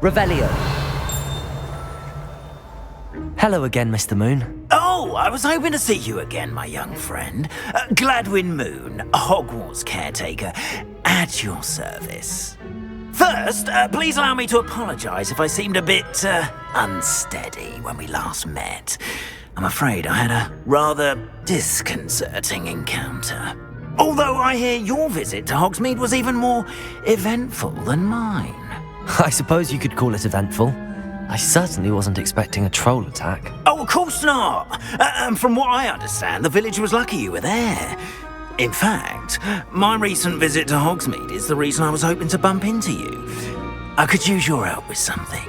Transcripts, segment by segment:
Revelio. Hello again, Mr. Moon. Oh, I was hoping to see you again, my young friend. Gladwin Moon, Hogwarts caretaker, at your service. First, please allow me to apologise if I seemed a bit unsteady when we last met. I'm afraid I had a rather disconcerting encounter. Although I hear your visit to Hogsmeade was even more eventful than mine. I suppose you could call it eventful. I certainly wasn't expecting a troll attack. Oh, of course not. And from what I understand, the village was lucky you were there. In fact, my recent visit to Hogsmeade is the reason I was hoping to bump into you. I could use your help with something.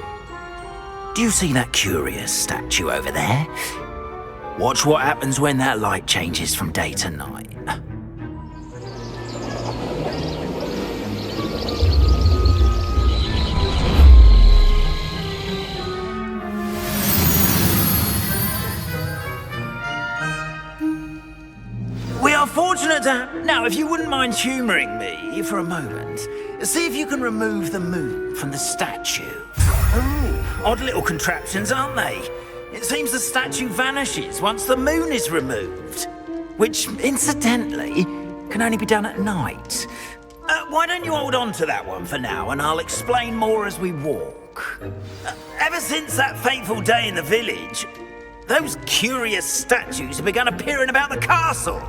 Do you see that curious statue over there? Watch what happens when that light changes from day to night. We are fortunate to have... Now, if you wouldn't mind humouring me for a moment, see if you can remove the moon from the statue. Ooh, odd little contraptions, aren't they? It seems the statue vanishes once the moon is removed, which, incidentally, can only be done at night. Why don't you hold on to that one for now, and I'll explain more as we walk. Ever since that fateful day in the village, those curious statues have begun appearing about the castle.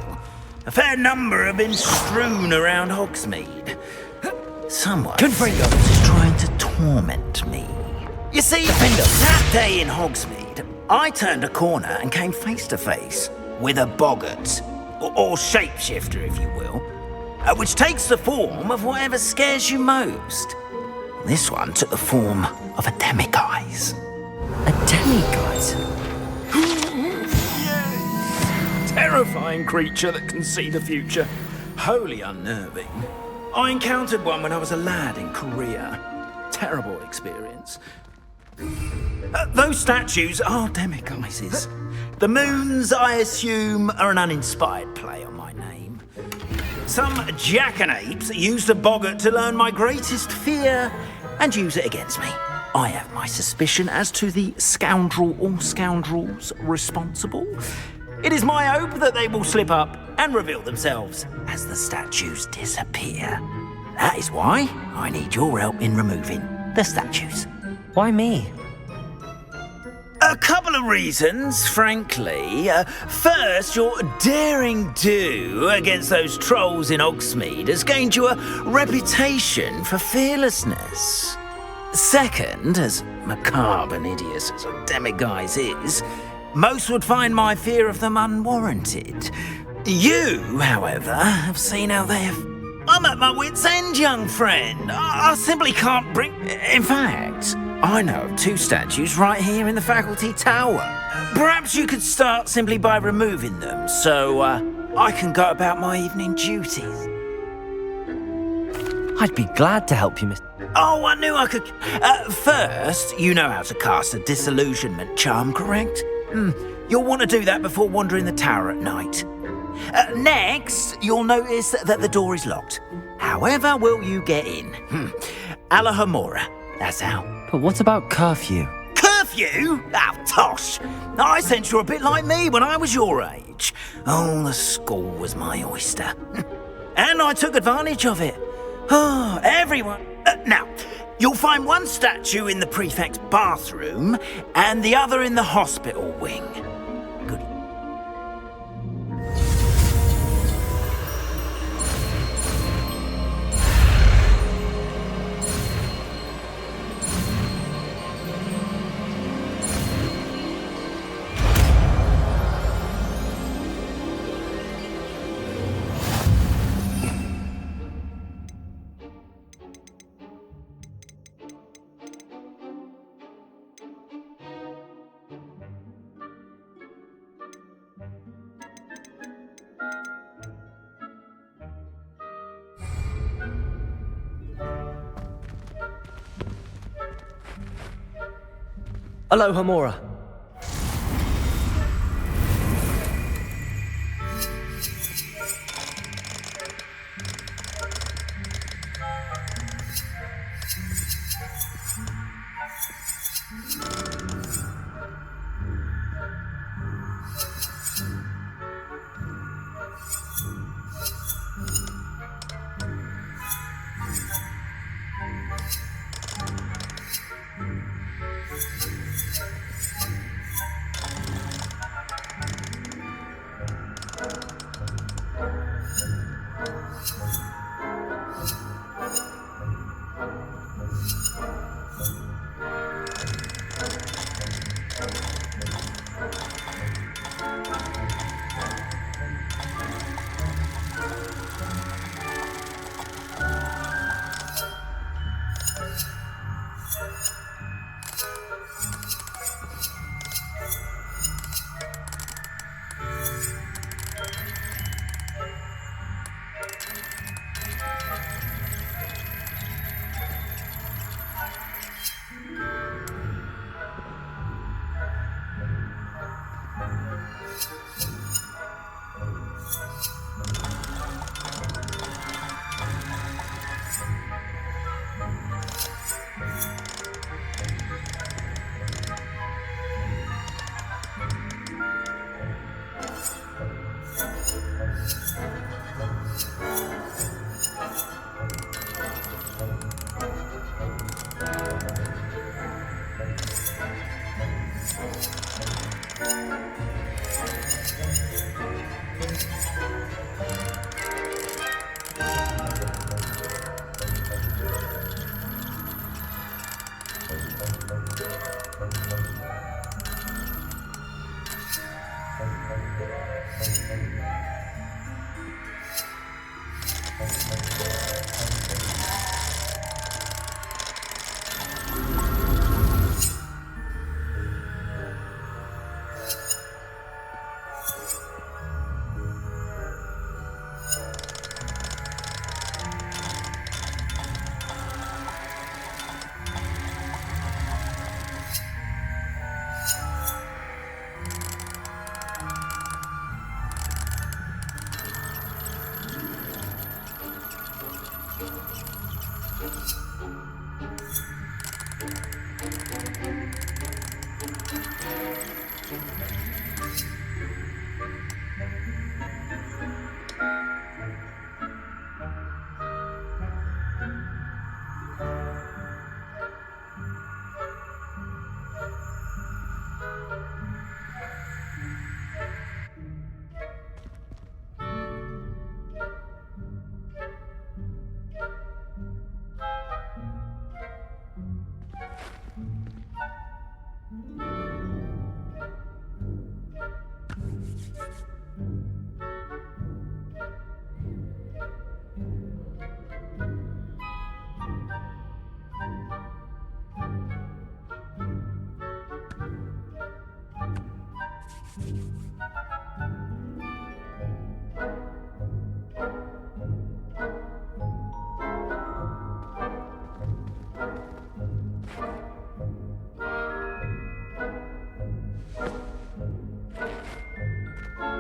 A fair number have been strewn around Hogsmeade. Someone is trying to torment me. You see, that day in Hogsmeade, I turned a corner and came face to face with a boggart, or shapeshifter, if you will, which takes the form of whatever scares you most. This one took the form of a demiguise. A demiguise? Terrifying creature that can see the future. Wholly unnerving. I encountered one when I was a lad in Korea. Terrible experience. Those statues are demiguises. The moons, I assume, are an uninspired play on my name. Some jackanapes used a boggart to learn my greatest fear and use it against me. I have my suspicion as to the scoundrel or scoundrels responsible. It is my hope that they will slip up and reveal themselves as the statues disappear. That is why I need your help in removing the statues. Why me? A couple of reasons, frankly. First, your daring do against those trolls in Hogsmeade has gained you a reputation for fearlessness. Second, as macabre and hideous as a demiguise is, most would find my fear of them unwarranted. You, however, have seen how they have... I'm at my wit's end, young friend. I simply can't bring... In fact, I know of two statues right here in the faculty tower. Perhaps you could start simply by removing them, so I can go about my evening duties. I'd be glad to help you, Mr. Oh, I knew I could... First, you know how to cast a disillusionment charm, correct? You'll want to do that before wandering the tower at night. Next, you'll notice that the door is locked. However will you get in? Alahomora, that's how. But what about curfew? Curfew? Oh, tosh. I sense you're a bit like me when I was your age. Oh, the school was my oyster. And I took advantage of it. Oh, everyone. Now, you'll find one statue in the prefect's bathroom and the other in the hospital wing. Good. Alohomora.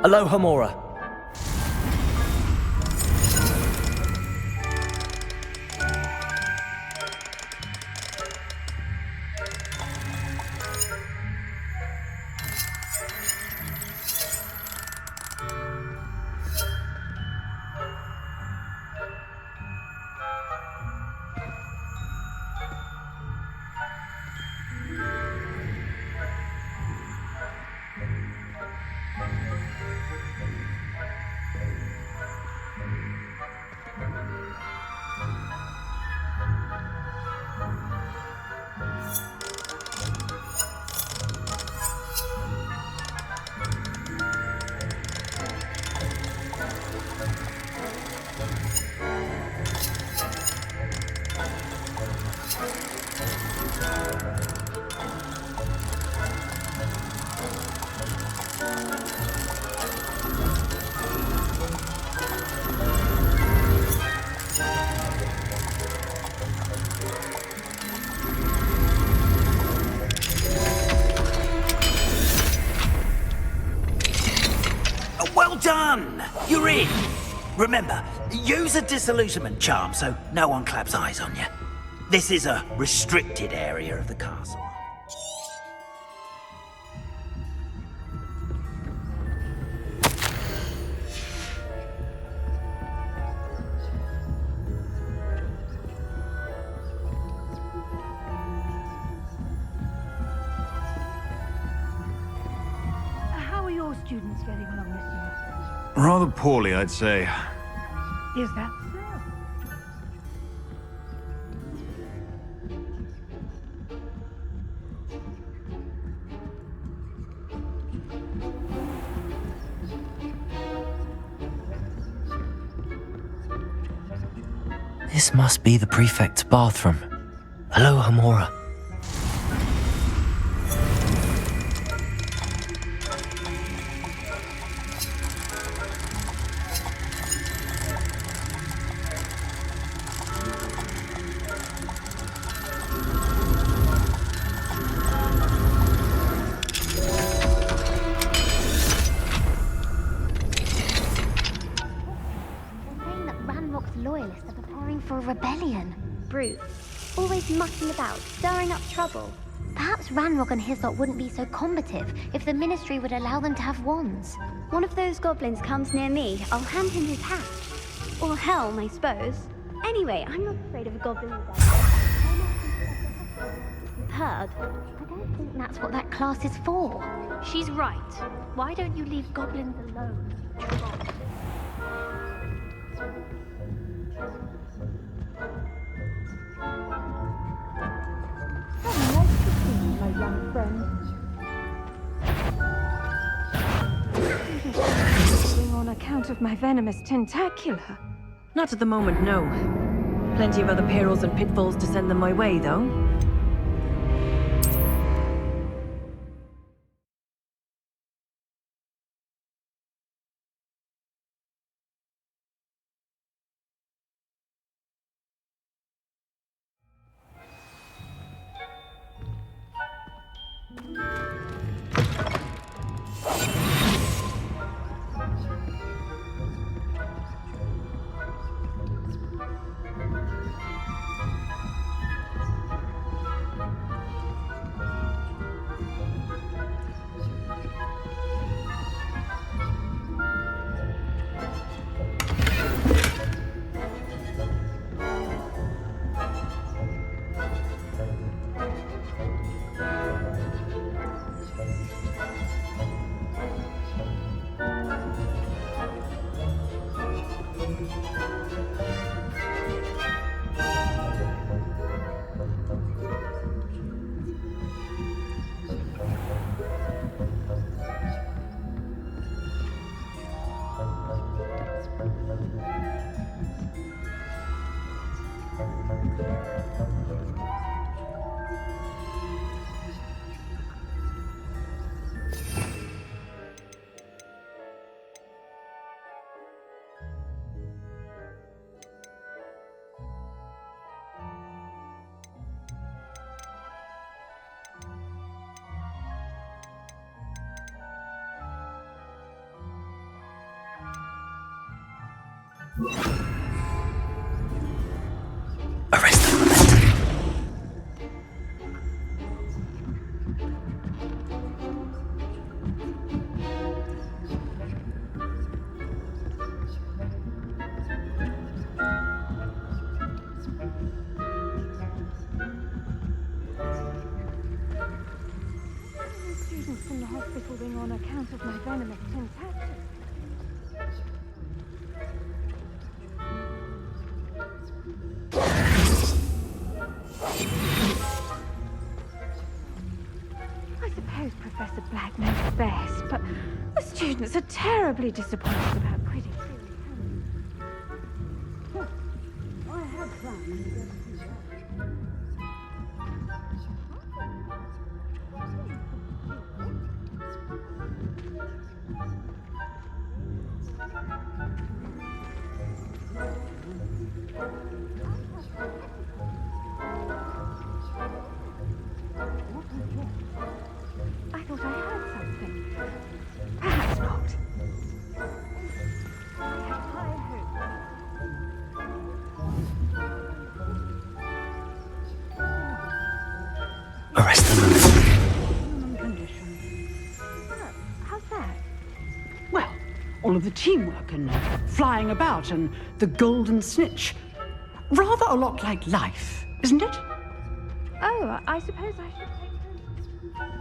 Aloha Mora. Well done! You're in! Remember, use a disillusionment charm so no one claps eyes on you. This is a restricted area of the castle. How are your students getting along this year? Rather poorly, I'd say. Is that so? This must be the prefect's bathroom. Aloha Mora. Saying that Ranrock's loyalists are preparing for a rebellion. Brute. Always mucking about, stirring up trouble. Perhaps Ranrock and his lot wouldn't be so combative if the Ministry would allow them to have wands. One of those goblins comes near me, I'll hand him his hat. Or helm, I suppose. Anyway, I'm not afraid of a goblin with that. You've heard. I don't think that's what that class is for. She's right. Why don't you leave goblins alone? How nice to see you, my young friend. account of my venomous tentacular. Not at the moment, no. Plenty of other perils and pitfalls to send them my way, though. Arrest the momentum. Students in the hospital wing on account of my venomous tentacular. I suppose Professor Black knows best, but the students are terribly disappointed about quitting. I have plans. I thought I heard something. Perhaps not. I have high hopes. Arrest the momentum. Human condition. Oh, how's that? Well, all of the teamwork and flying about and the golden snitch. Rather a lot like life, isn't it? Oh, I suppose I should take them.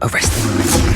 Arresting moment.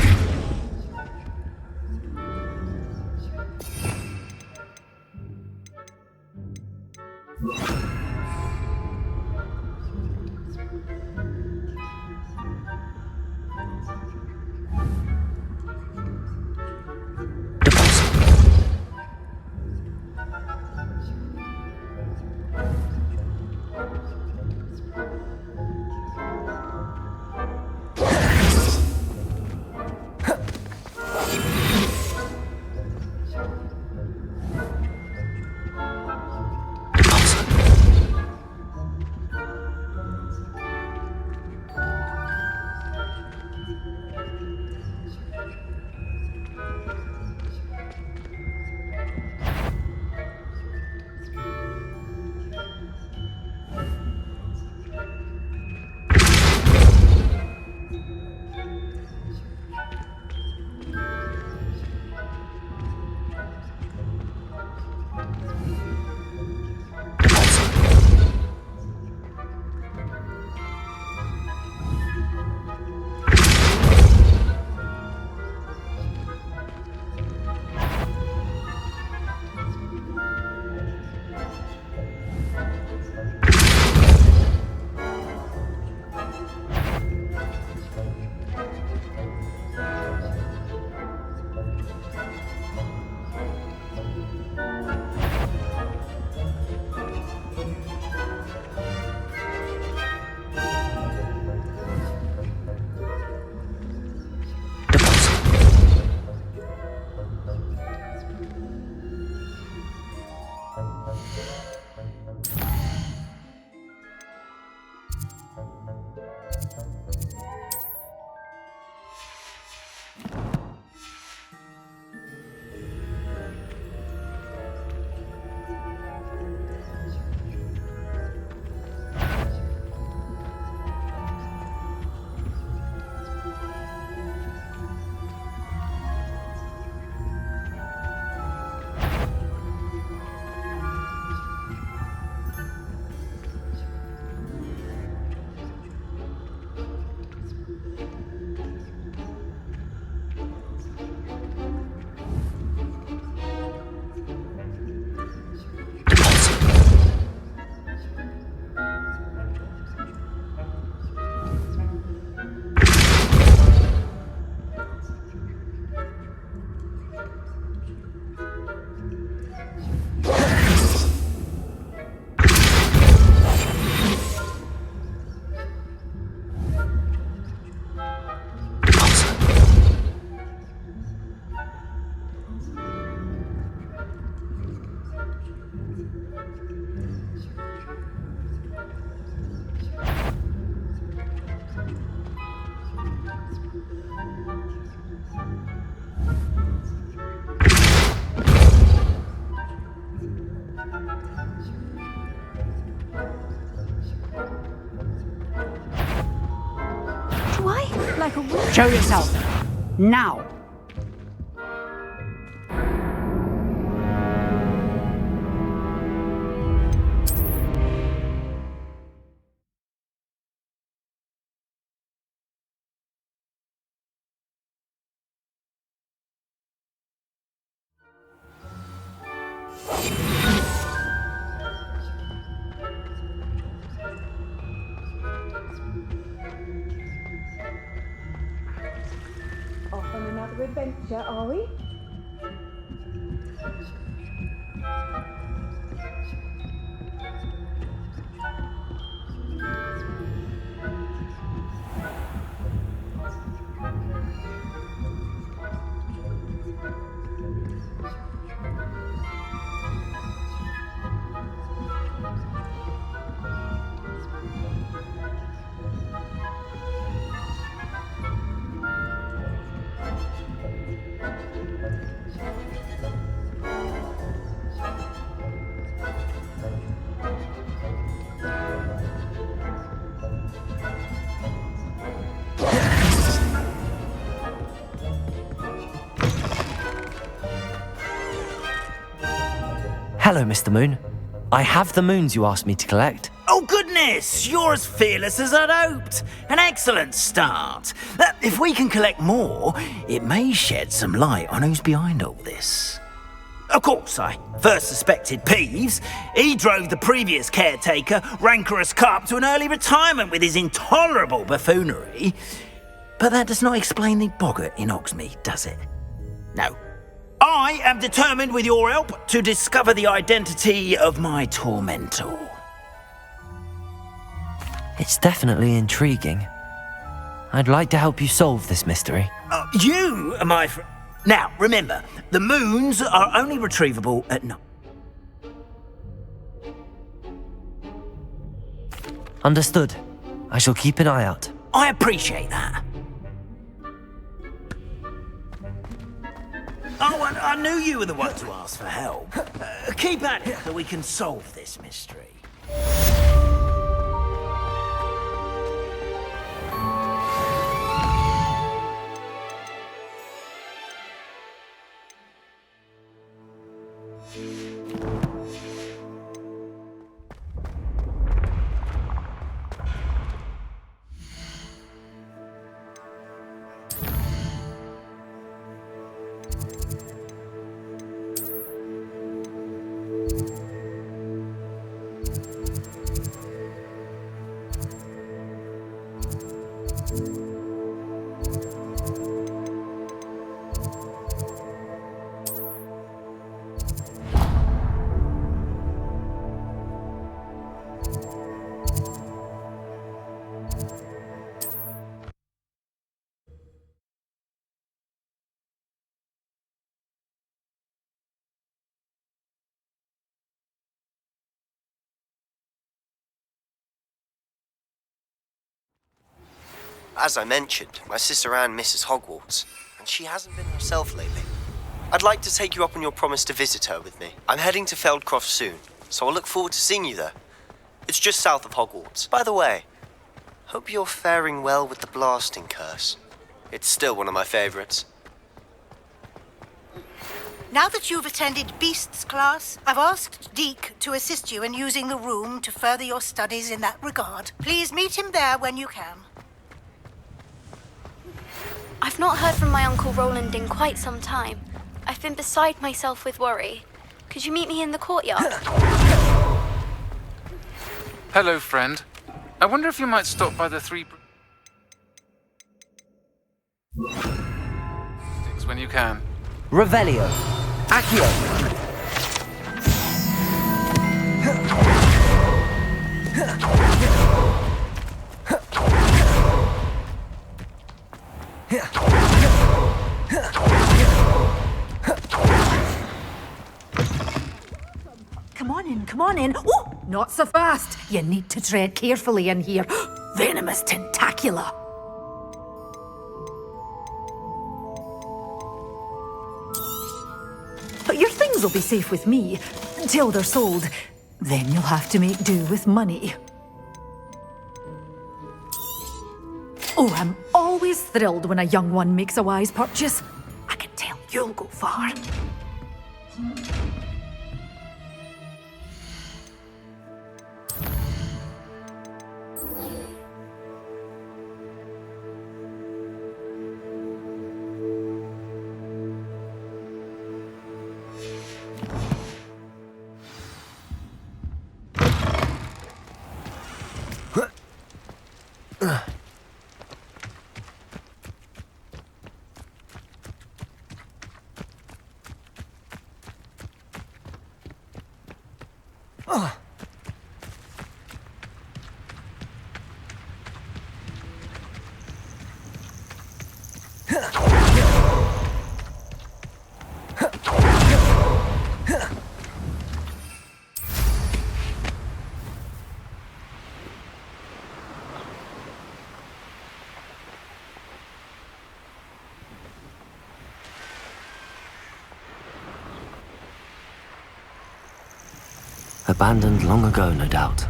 Like a show yourself. Now. Off on another adventure, are we? Hello, Mr. Moon. I have the moons you asked me to collect. Oh, goodness! Yes, you're as fearless as I'd hoped. An excellent start. If we can collect more, it may shed some light on who's behind all this. Of course, I first suspected Peeves. He drove the previous caretaker, Rancorous Carp, to an early retirement with his intolerable buffoonery. But that does not explain the boggart in Hogsmeade, does it? No. I am determined, with your help, to discover the identity of my tormentor. It's definitely intriguing. I'd like to help you solve this mystery. You, my friend. Now, remember, the moons are only retrievable at night. Understood. I shall keep an eye out. I appreciate that. Oh, I knew you were the one to ask for help. Keep at it so we can solve this mystery. As I mentioned, my sister Anne misses Hogwarts, and she hasn't been herself lately. I'd like to take you up on your promise to visit her with me. I'm heading to Feldcroft soon, so I'll look forward to seeing you there. It's just south of Hogwarts. By the way, hope you're faring well with the blasting curse. It's still one of my favorites. Now that you've attended Beasts class, I've asked Deke to assist you in using the room to further your studies in that regard. Please meet him there when you can. I've not heard from my Uncle Roland in quite some time. I've been beside myself with worry. Could you meet me in the courtyard? Hello, friend. I wonder if you might stop by the three... when you can. Revelio. Accio. Come on in. Oh, not so fast. You need to tread carefully in here. Venomous tentacula. But your things will be safe with me until they're sold. Then you'll have to make do with money. Oh, I'm always thrilled when a young one makes a wise purchase. I can tell you'll go far. Abandoned long ago, no doubt.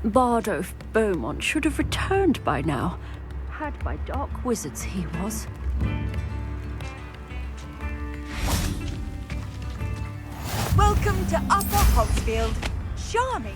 Bardolph Beaumont should have returned by now. Had by dark wizards he was. Welcome to Upper Hogsfield. Charming.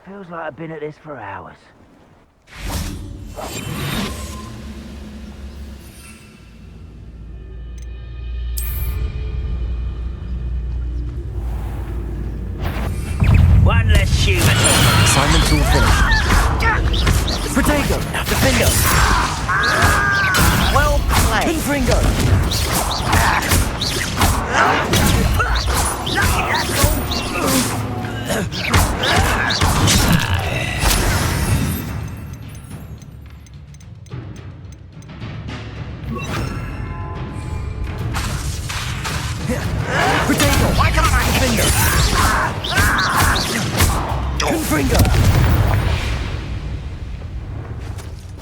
Feels like I've been at this for hours. One less human. Assignment's all finished. Protego! Defendo! Well played. Confringo! Lucky that's all. Protego! Why can't I Defendo! Confringo!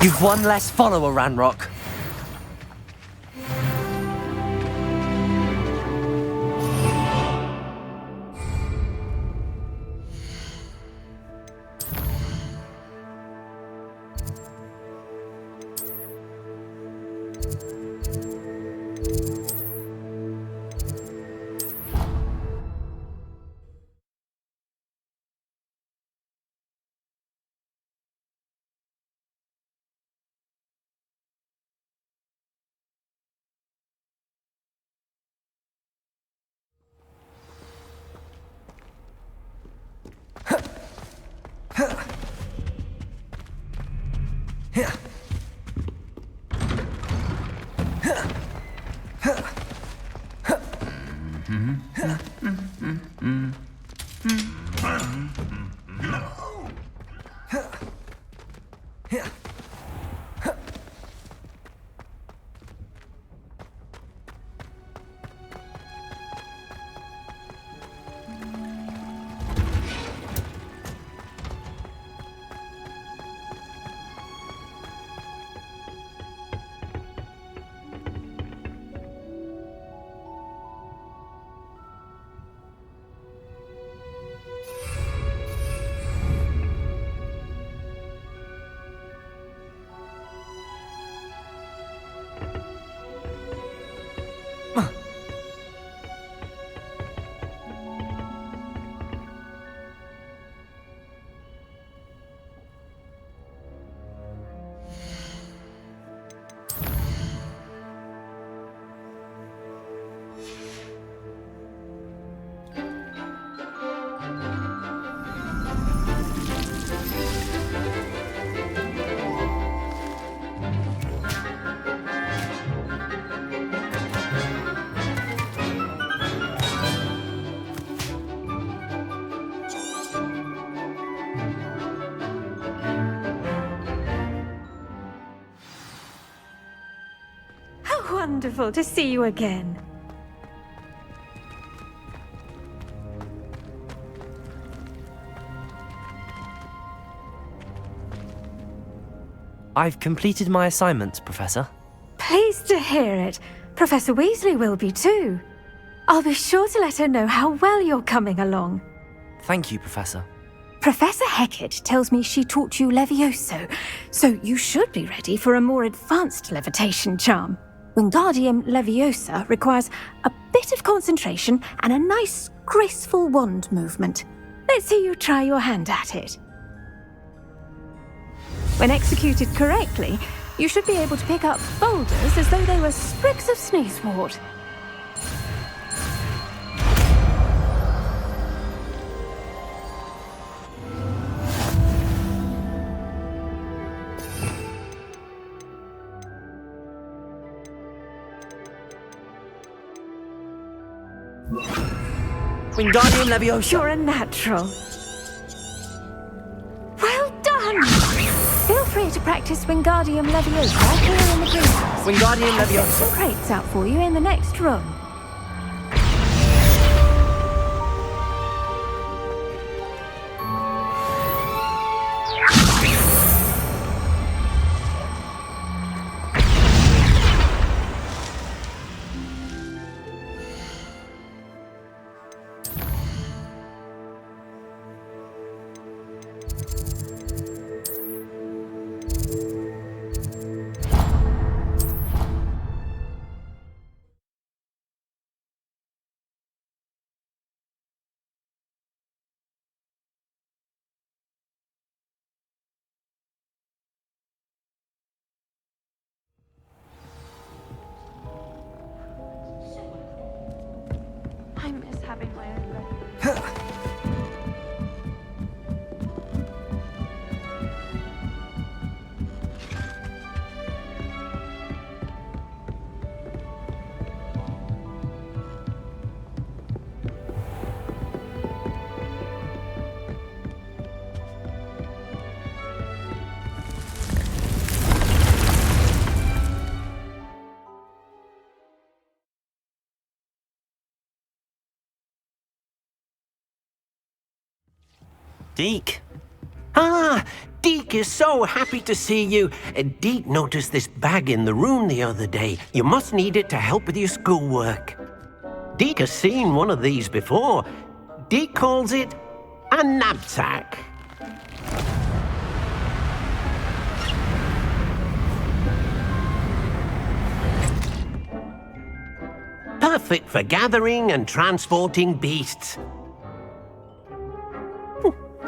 You've one less follower, Ranrock. Wonderful to see you again. I've completed my assignments, Professor. Pleased to hear it. Professor Weasley will be too. I'll be sure to let her know how well you're coming along. Thank you, Professor. Professor Hecat tells me she taught you Levioso, so you should be ready for a more advanced levitation charm. Wingardium Leviosa requires a bit of concentration and a nice, graceful wand movement. Let's see you try your hand at it. When executed correctly, you should be able to pick up boulders as though they were sprigs of sneezewort. Wingardium Leviosa! You're a natural. Well done! Feel free to practice Wingardium Leviosa here in the greenhouse. Wingardium I'll set Leviosa! some crates out for you in the next room. Deke. Ah, Deke is so happy to see you. Deke noticed this bag in the room the other day. You must need it to help with your schoolwork. Deke has seen one of these before. Deke calls it a knapsack. Perfect for gathering and transporting beasts.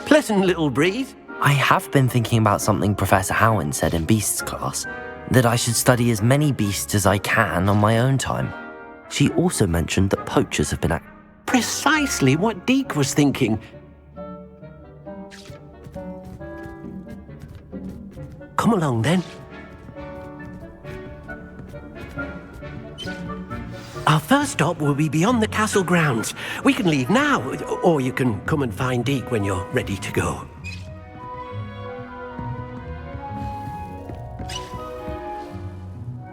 Pleasant little breeze. I have been thinking about something Professor Howin said in Beasts class, that I should study as many beasts as I can on my own time. She also mentioned that poachers have been Precisely what Deke was thinking. Come along then. Our first stop will be beyond the castle grounds. We can leave now, or you can come and find Deke when you're ready to go.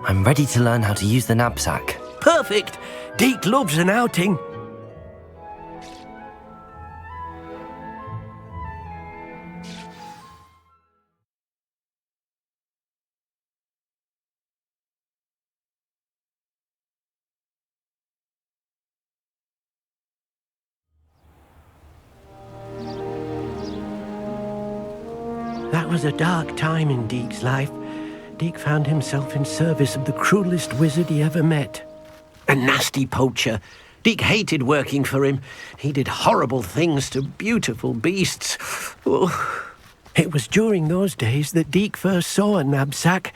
I'm ready to learn how to use the knapsack. Perfect! Deke loves an outing. That was a dark time in Deke's life. Deke found himself in service of the cruelest wizard he ever met. A nasty poacher. Deke hated working for him. He did horrible things to beautiful beasts. Oh. It was during those days that Deke first saw a knapsack.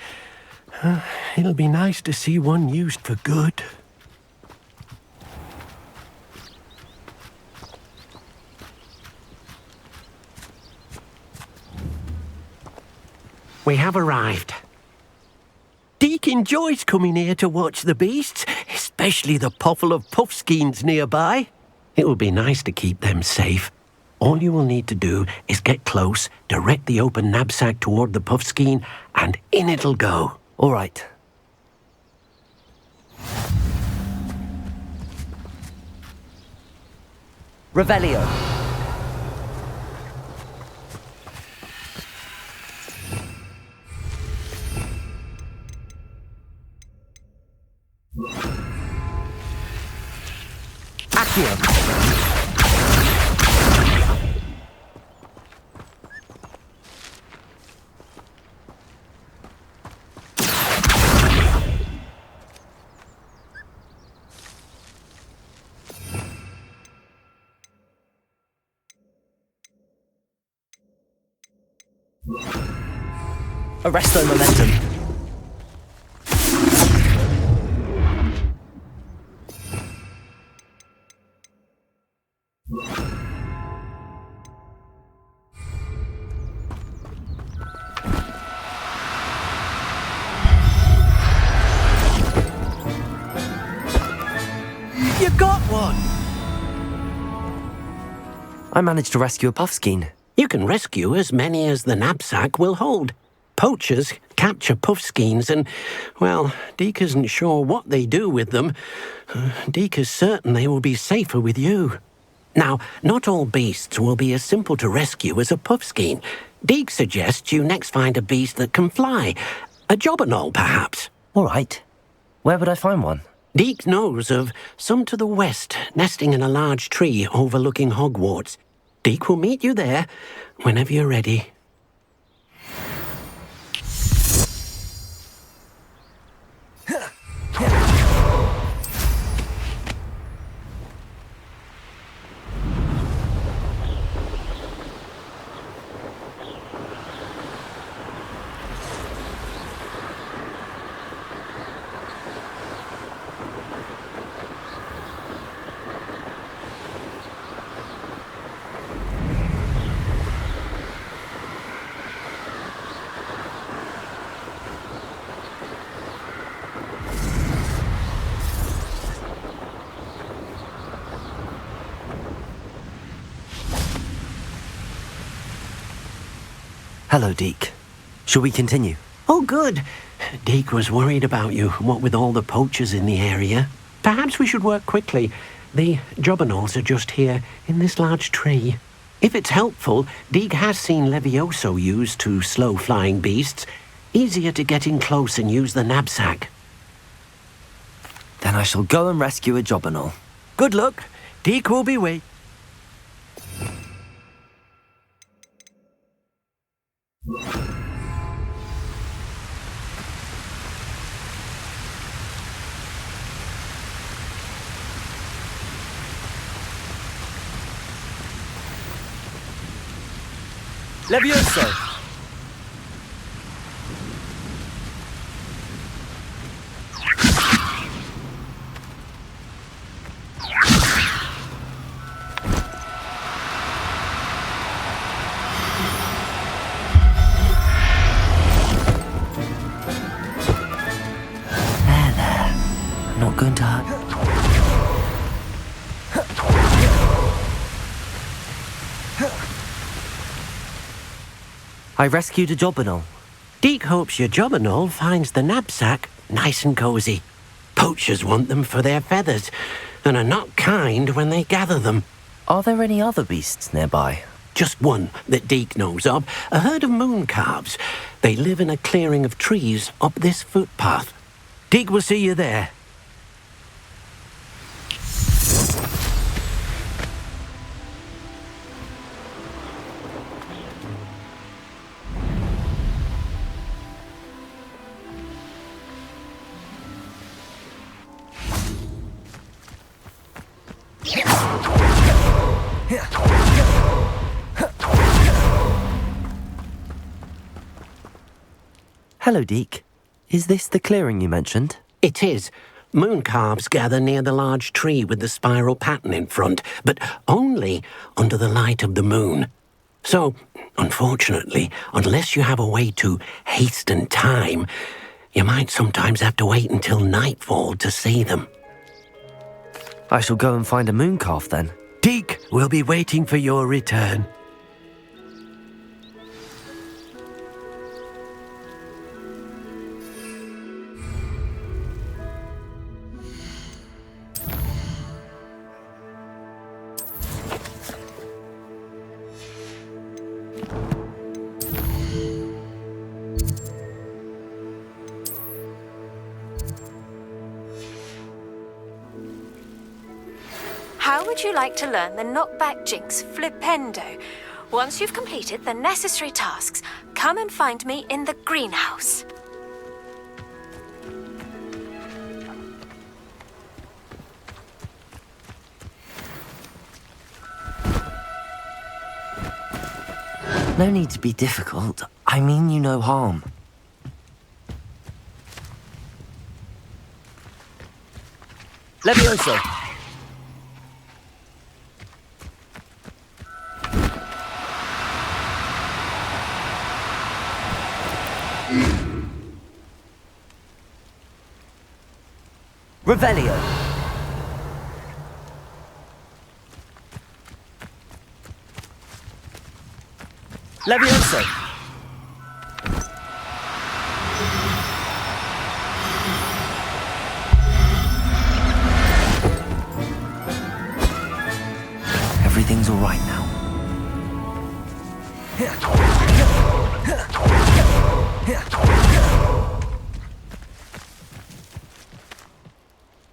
It'll be nice to see one used for good. We have arrived. Deke enjoys coming here to watch the beasts, especially the potful of puffskeins nearby. It will be nice to keep them safe. All you will need to do is get close, direct the open knapsack toward the puffskein, and in it'll go. All right. Revelio. Accio. Arresto momentum. You got one! I managed to rescue a puffskein. You can rescue as many as the knapsack will hold. Poachers capture puffskeins and, well, Deke isn't sure what they do with them. Deke is certain they will be safer with you. Now, not all beasts will be as simple to rescue as a puffskein. Deke suggests you next find a beast that can fly. A jobberknoll, perhaps. All right. Where would I find one? Deke knows of some to the west, nesting in a large tree overlooking Hogwarts. Deke will meet you there whenever you're ready. Hello, Deke. Shall we continue? Oh, good. Deke was worried about you, what with all the poachers in the area. Perhaps we should work quickly. The jobberknolls are just here, in this large tree. If it's helpful, Deek has seen Levioso used to slow flying beasts. Easier to get in close and use the knapsack. Then I shall go and rescue a Jobberknoll. Good luck. Deek will be waiting. Levioso! There. I'm not going to hurt. I rescued a Jobberknoll. Deek hopes your Jobberknoll finds the knapsack nice and cozy. Poachers want them for their feathers, and are not kind when they gather them. Are there any other beasts nearby? Just one that Deek knows of, a herd of moon calves. They live in a clearing of trees up this footpath. Deek will see you there. Hello, Deek. Is this the clearing you mentioned? It is. Moon calves gather near the large tree with the spiral pattern in front, but only under the light of the moon. So, unfortunately, unless you have a way to hasten time, you might sometimes have to wait until nightfall to see them. I shall go and find a moon calf then. Deek will be waiting for your return. How would you like to learn the knockback jinx flipendo? Once you've completed the necessary tasks, come and find me in the greenhouse. No need to be difficult. I mean you no harm. Levioso! Revelio! Levioso! Everything's all right now.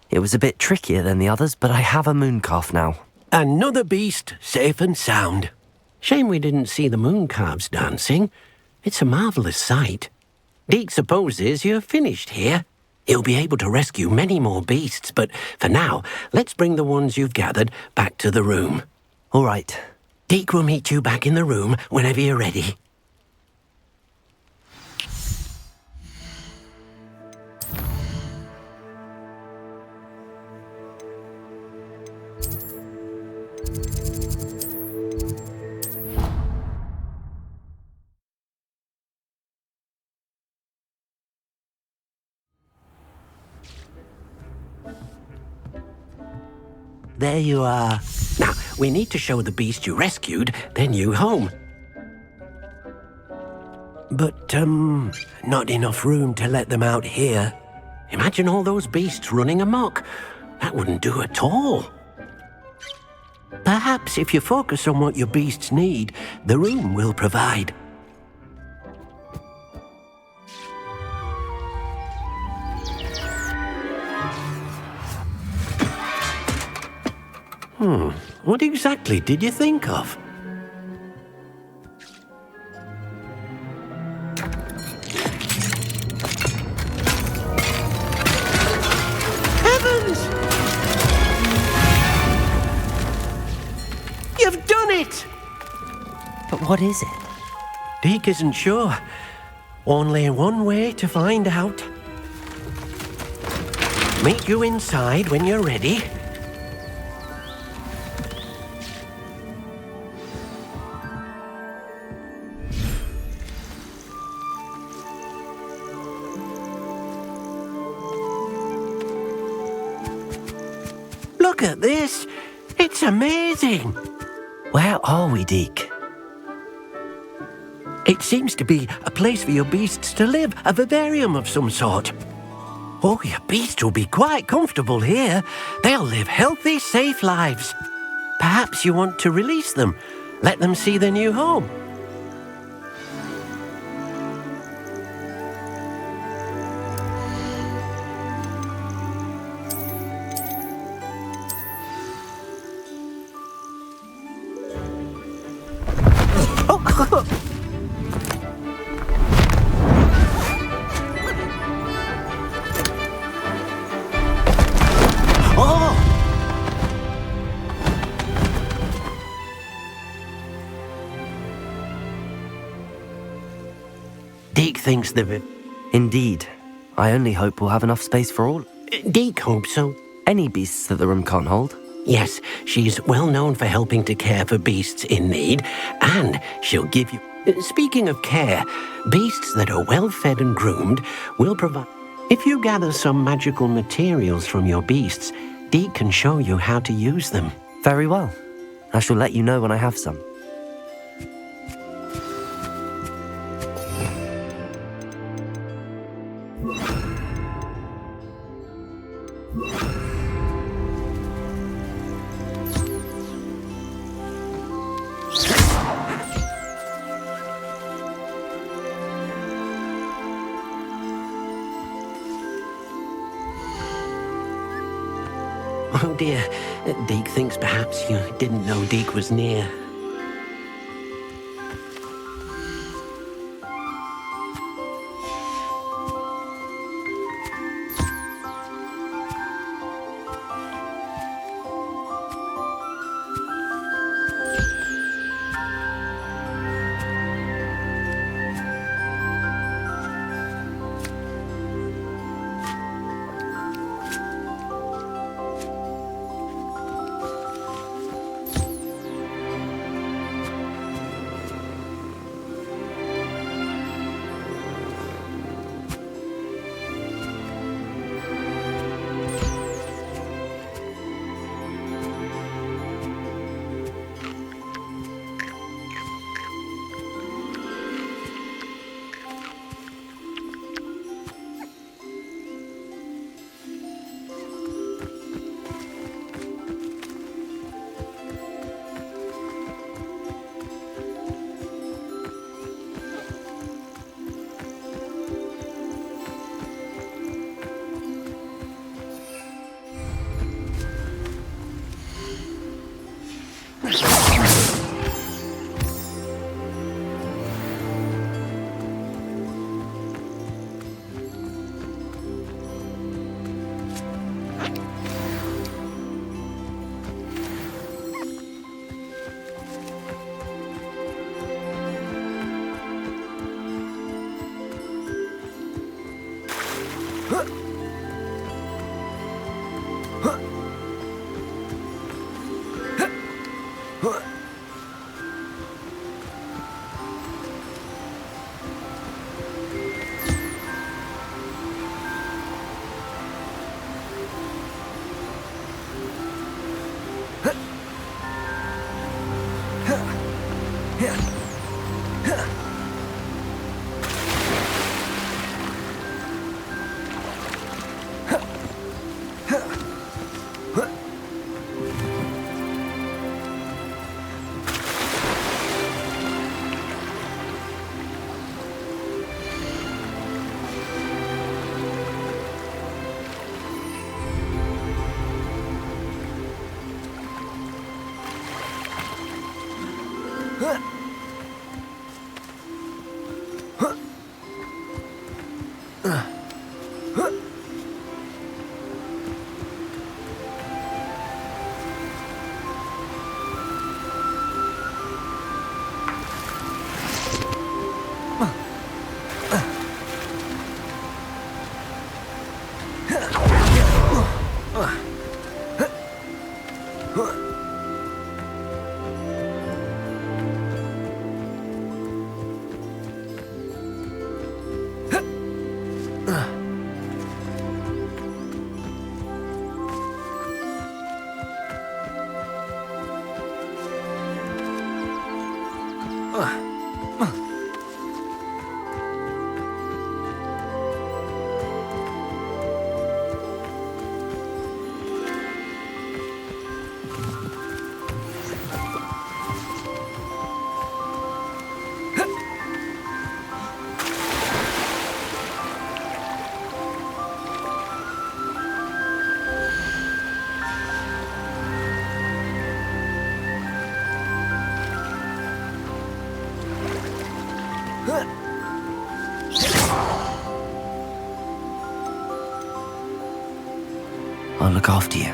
It was a bit trickier than the others, but I have a moon calf now. Another beast, safe and sound. Shame we didn't see the moon calves dancing. It's a marvellous sight. Deek supposes you're finished here. He'll be able to rescue many more beasts, but for now, let's bring the ones you've gathered back to the room. All right. Deek will meet you back in the room whenever you're ready. There you are. Now, we need to show the beast you rescued their new home. But, not enough room to let them out here. Imagine all those beasts running amok. That wouldn't do at all. Perhaps if you focus on what your beasts need, the room will provide. What exactly did you think of? Heavens! You've done it! But what is it? Deke isn't sure. Only one way to find out. Meet you inside when you're ready. Look at this! It's amazing! Where are we, Deke? It seems to be a place for your beasts to live, a vivarium of some sort. Oh, your beasts will be quite comfortable here. They'll live healthy, safe lives. Perhaps you want to release them, let them see their new home. Deke thinks the... Indeed. I only hope we'll have enough space for all. Deke hopes so. Any beasts that the room can't hold? Yes, she's well known for helping to care for beasts in need, and she'll give you... Speaking of care, beasts that are well fed and groomed will provide... If you gather some magical materials from your beasts, Deke can show you how to use them. Very well. I shall let you know when I have some. Oh dear, Deke thinks perhaps you didn't know Deke was near. I'll look after you.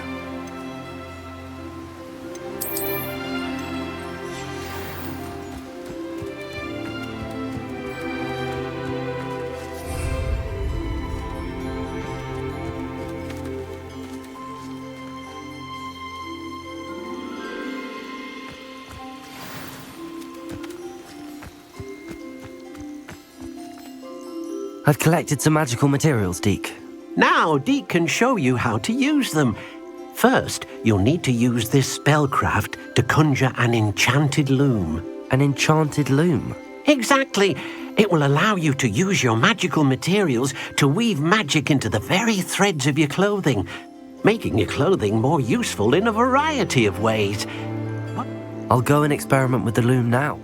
I've collected some magical materials, Deke. Now, Deke can show you how to use them. First, you'll need to use this spellcraft to conjure an enchanted loom. An enchanted loom? Exactly. It will allow you to use your magical materials to weave magic into the very threads of your clothing, making your clothing more useful in a variety of ways. I'll go and experiment with the loom now.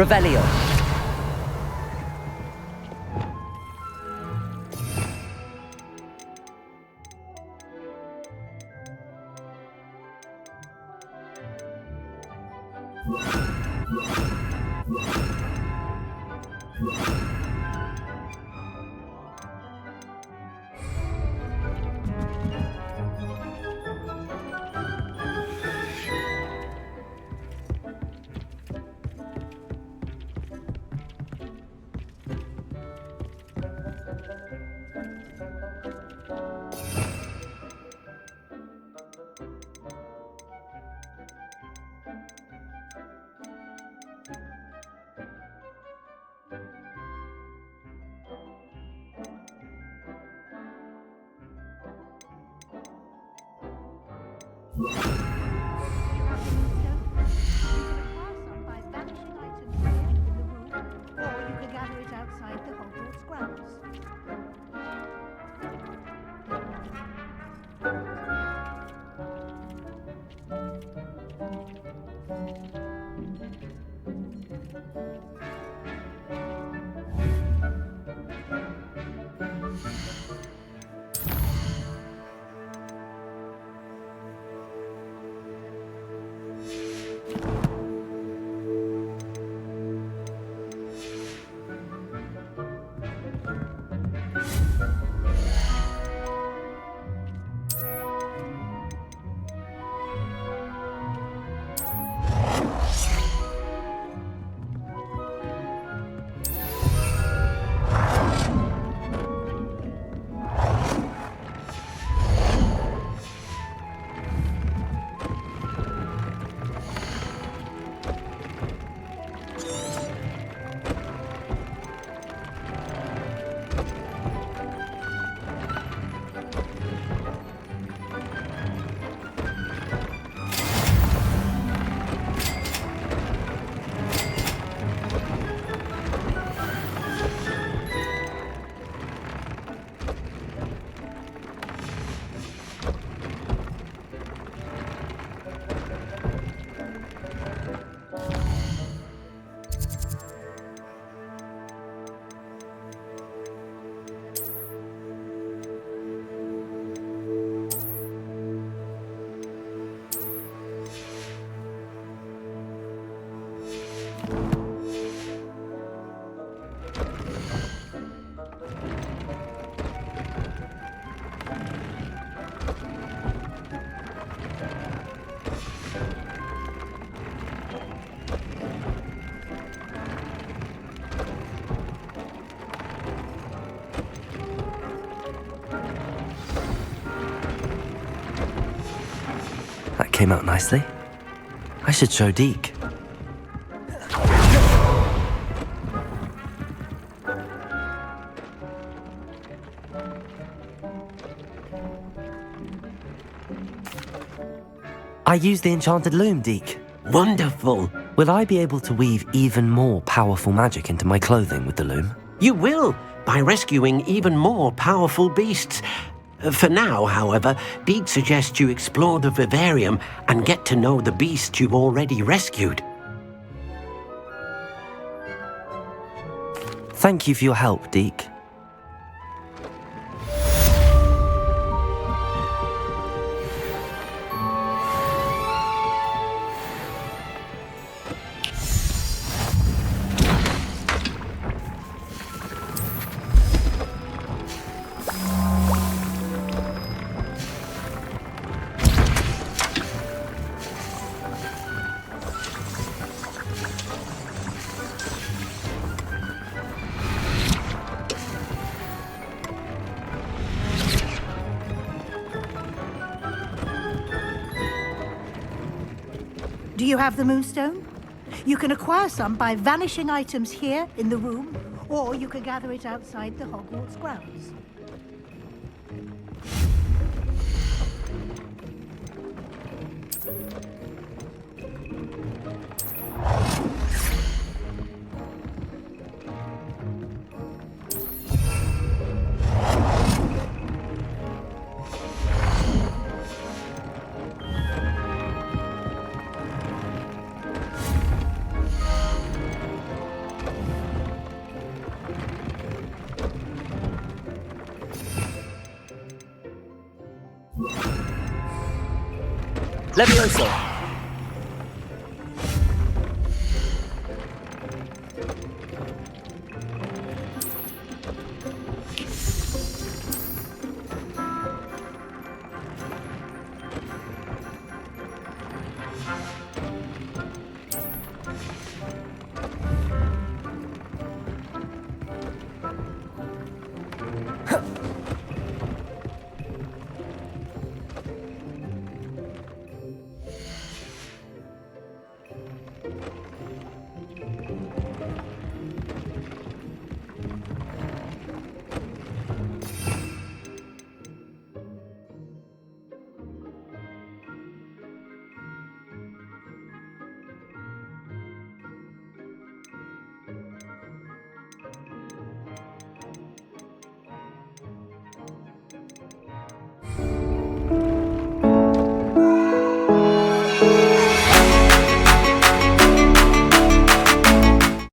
Revelio. Or you could gather it outside the Hogwarts grounds. came out nicely. I should show Deke. I used the enchanted loom, Deke. Wonderful. Will I be able to weave even more powerful magic into my clothing with the loom? You will, by rescuing even more powerful beasts. For now, however, Deke suggests you explore the vivarium and get to know the beasts you've already rescued. Thank you for your help, Deke. Do you have the moonstone? You can acquire some by vanishing items here in the room, or you can gather it outside the Hogwarts grounds. Levioso!